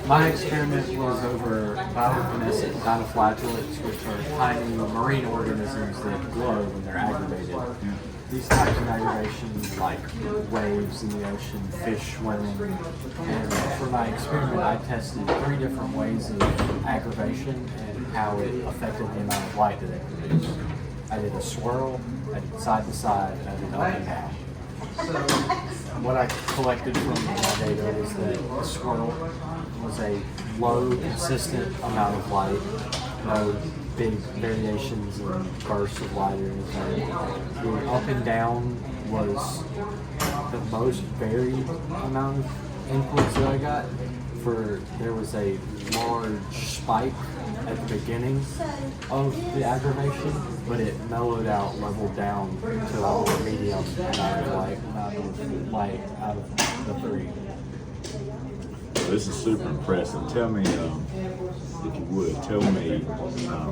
My experiment was over bioluminescent dinoflagellates, which are tiny marine organisms that glow when they're aggravated. These types of aggravations, like waves in the ocean, fish swimming, and for my experiment I tested 3 different ways of aggravation and how it affected the amount of light that they produced. I did a swirl, I did side to side, and I did up and down. What I collected from my data was that the swirl was a low, consistent amount of light, no big variations in bursts of light or anything. The up and down was the most varied amount of inputs that I got. There was a large spike at the beginning of the aggravation, but it mellowed out, leveled down to a medium amount of light out of the 3. This is super impressive. Tell me, if you would, tell me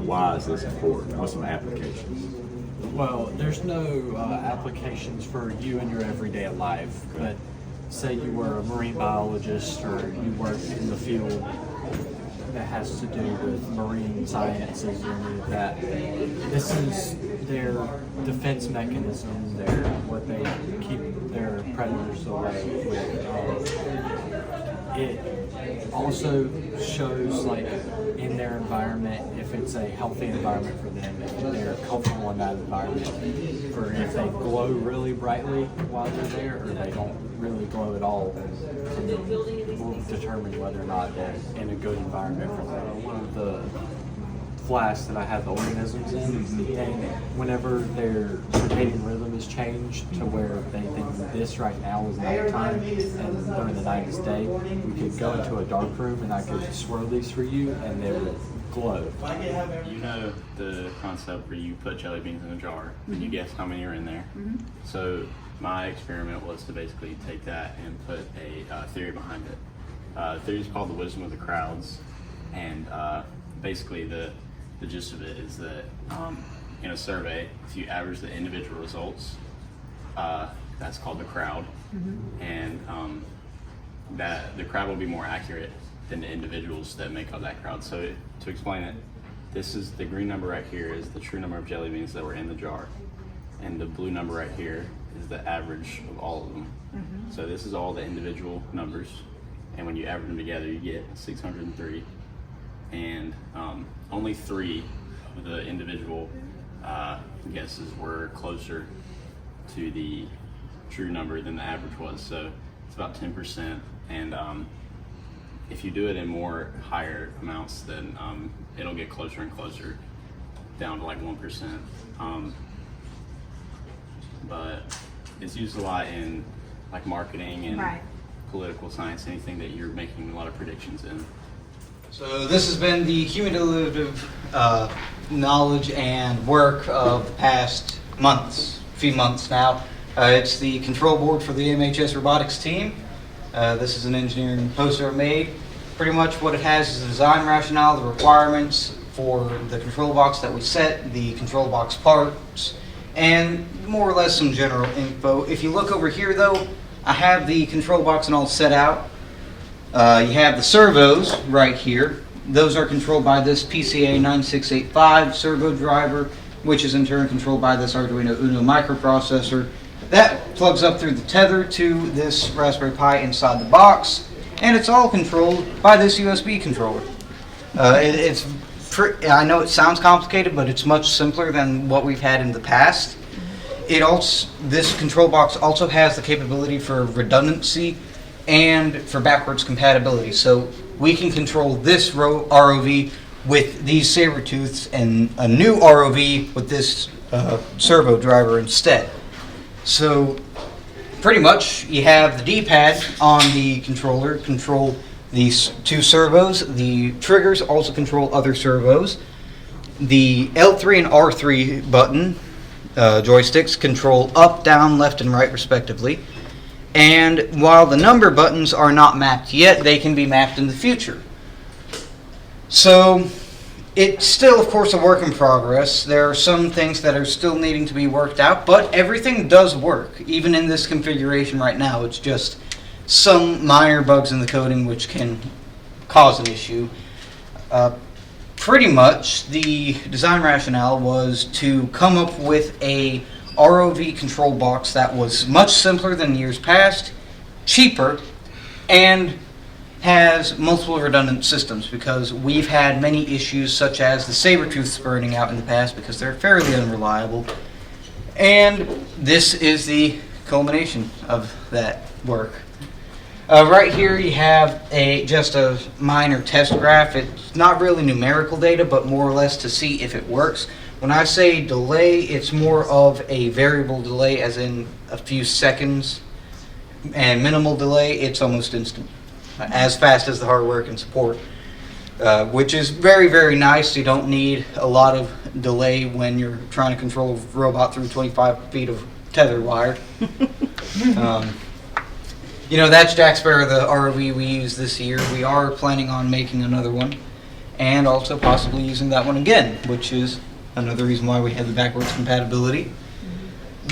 why is this important? What's some applications? Well, there's no applications for you in your everyday life, but say you were a marine biologist or you work in the field that has to do with marine sciences or any of that. This is their defense mechanism, what they keep their predators away with. It also shows, like, in their environment, if it's a healthy environment for them, if they're comfortable in that environment, or if they glow really brightly while they're there, or they don't really glow at all, then will determine whether or not they're in a good environment for them. One of the flasks that I have the organisms in, and whenever their circadian rhythm is changed to where they think this right now is nighttime and during the night is day, we could go into a dark room and I could swirl these for you and they would glow. You know the concept where you put jelly beans in a jar and you guess how many are in there. So my experiment was to basically take that and put a theory behind it. The theory is called the wisdom of the crowds, and basically the gist of it is that in a survey, if you average the individual results, that's called the crowd, and that the crowd will be more accurate than the individuals that make up that crowd. So to explain it, this is the green number right here is the true number of jelly beans that were in the jar, and the blue number right here is the average of all of them. So this is all the individual numbers, and when you average them together, you get 603. And only 3 of the individual guesses were closer to the true number than the average was. So it's about 10%. And if you do it in more higher amounts, then it'll get closer and closer down to like 1%. But it's used a lot in like marketing and political science, anything that you're making a lot of predictions in. So this has been the cumulative knowledge and work of the past few months now. It's the control board for the MHS robotics team. This is an engineering poster I made. Pretty much what it has is the design rationale, the requirements for the control box that we set, the control box parts, and more or less some general info. If you look over here though, I have the control box and all set out. You have the servos right here. Those are controlled by this PCA 9685 servo driver, which is in turn controlled by this Arduino Uno microprocessor. That plugs up through the tether to this Raspberry Pi inside the box, and it's all controlled by this USB controller. I know it sounds complicated, but it's much simpler than what we've had in the past. This control box also has the capability for redundancy and for backwards compatibility. So we can control this ROV with these saber tooths and a new ROV with this servo driver instead. So pretty much you have the D-pad on the controller, control these 2 servos. The triggers also control other servos. The L3 and R3 button joysticks control up, down, left, and right respectively. And while the number buttons are not mapped yet, they can be mapped in the future. So it's still, of course, a work in progress. There are some things that are still needing to be worked out, but everything does work. Even in this configuration right now, it's just some minor bugs in the coding which can cause an issue. Pretty much, the design rationale was to come up with a ROV control box that was much simpler than years past, cheaper, and has multiple redundant systems, because we've had many issues such as the saber-tooths burning out in the past because they're fairly unreliable. And this is the culmination of that work. Right here you have just a minor test graph. It's not really numerical data, but more or less to see if it works. When I say delay, it's more of a variable delay, as in a few seconds, and minimal delay, it's almost instant, as fast as the hardware can support, which is very, very nice. You don't need a lot of delay when you're trying to control a robot through 25 feet of tether wire. That's Jack Sparrow, the ROV we used this year. We are planning on making another one, and also possibly using that one again, which is another reason why we have the backwards compatibility.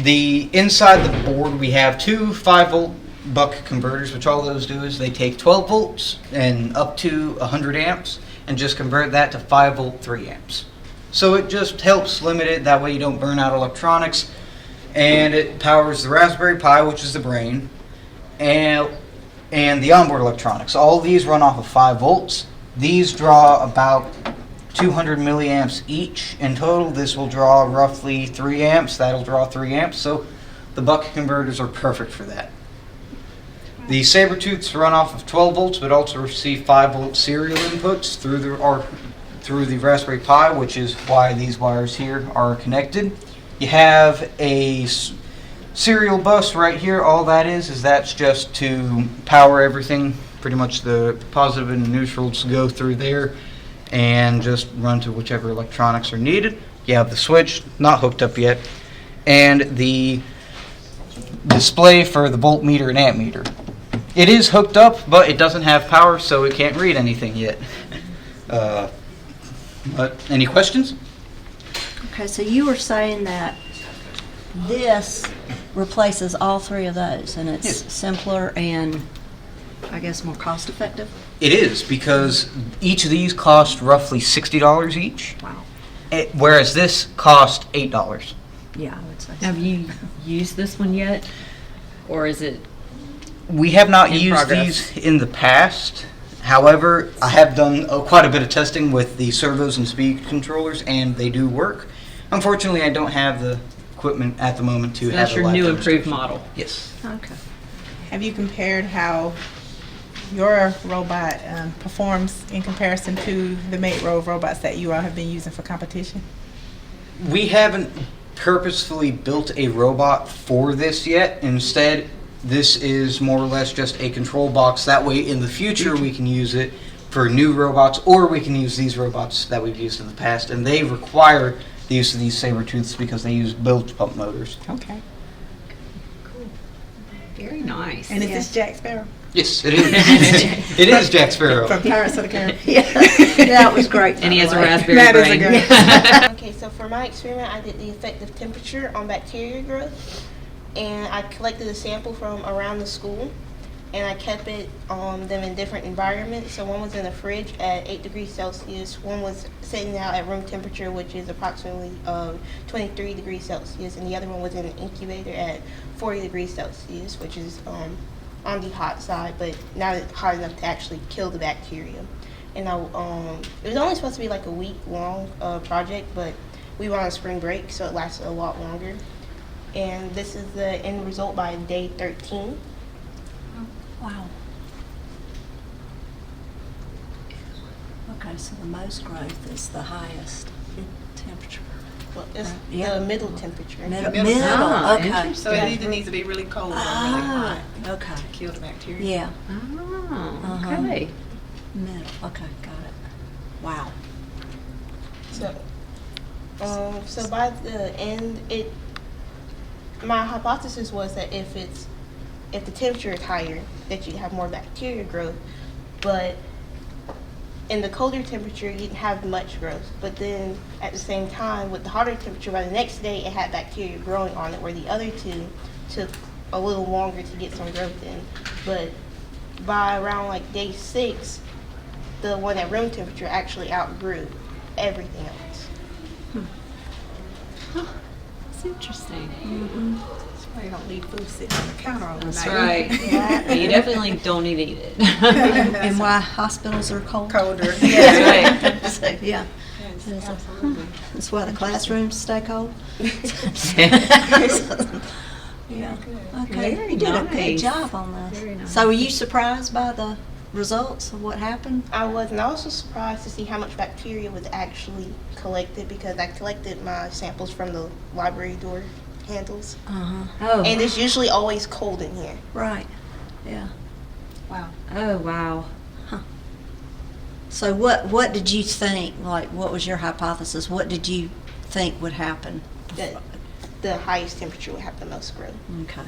The inside the board, we have two 5-volt buck converters, which all those do is they take 12 volts and up to 100 amps and just convert that to 5-volt 3 amps. So it just helps limit it, that way you don't burn out electronics, and it powers the Raspberry Pi, which is the brain, and the onboard electronics. All these run off of 5 volts. These draw about 200 milliamps each. In total, this will draw roughly 3 amps. That'll draw 3 amps, so the buck converters are perfect for that. The saber-tooths run off of 12 volts, but also receive 5-volt serial inputs through the Raspberry Pi, which is why these wires here are connected. You have a serial bus right here. All that is that's just to power everything. Pretty much the positive and neutrals go through there and just run to whichever electronics are needed. You have the switch, not hooked up yet, and the display for the voltmeter and amp meter. It is hooked up, but it doesn't have power, so it can't read anything yet. But any questions? Okay, so you were saying that this replaces all three of those, and it's Yes. simpler and, I guess, more cost effective? It is, because each of these cost roughly $60 each, Wow. whereas this cost $8. Yeah, I would say so. Have you used this one yet? Or is it, We have not In used progress. these in the past. However, I have done quite a bit of testing with the servos and speed controllers, and they do work. Unfortunately, I don't have the equipment at the moment to have that's a your live new demonstration. improved model? Yes. Okay. Have you compared how your robot performs in comparison to the Mate-Rove robots that you all have been using for competition? We haven't purposefully built a robot for this yet. Instead, this is more or less just a control box. That way, in the future, we can use it for new robots, or we can use these robots that we've used in the past. And they require the use of these saber-tooths because they use bilge pump motors. Okay. Very nice. And is this Jack Sparrow Yes, it is. It is Jack Sparrow. from Pirates of the Caribbean? Yeah, that was great. And he has a by the way. raspberry That is a brain. good- Okay, so for my experiment, I did the effective temperature on bacteria growth, and I collected a sample from around the school, and I kept them in different environments. So one was in the fridge at 8 degrees Celsius, one was sitting out at room temperature, which is approximately 23 degrees Celsius, and the other one was in an incubator at 40 degrees Celsius, which is on the hot side, but not hot enough to actually kill the bacteria. And it was only supposed to be like a week-long project, but we were on spring break, so it lasted a lot longer. And this is the end result by day 13. Wow. Okay, so the most growth is the highest temperature. Well, it's Yeah. the middle temperature. Middle, Ah, okay. interesting. So it either needs to be really cold or really Ah, hot okay. to kill the bacteria. Yeah, Oh, Uh-huh. okay. middle, okay, got it. Wow. So by the end, my hypothesis was that if the temperature is higher, that you'd have more bacteria growth, but in the colder temperature, you didn't have much growth. But then at the same time, with the hotter temperature, by the next day, it had bacteria growing on it, where the other two took a little longer to get some growth in. But by around like day 6, the one at room temperature actually outgrew everything else. It's interesting. That's why you don't leave food sitting on the counter all That's night. right. Yeah, you definitely don't need to eat it. And why hospitals are cold. Colder. That's right. So, yeah. That's why the classrooms stay cold. Yeah. Okay, Very you did a good nice. job on this. Very nice. So were you surprised by the results of what happened? I was, and also surprised to see how much bacteria was actually collected because I collected my samples from the library door handles. Uh-huh. Oh. And it's usually always cold in here. Right. Yeah. Wow. Oh, wow. So what did you think? Like, what was your hypothesis? What did you think would happen? That the highest temperature would have the most growth. Okay.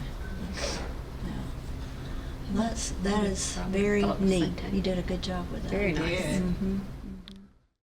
Yeah. That is very Thought the same neat. thing. You did a good job with that. Very nice. Yeah. Mhm.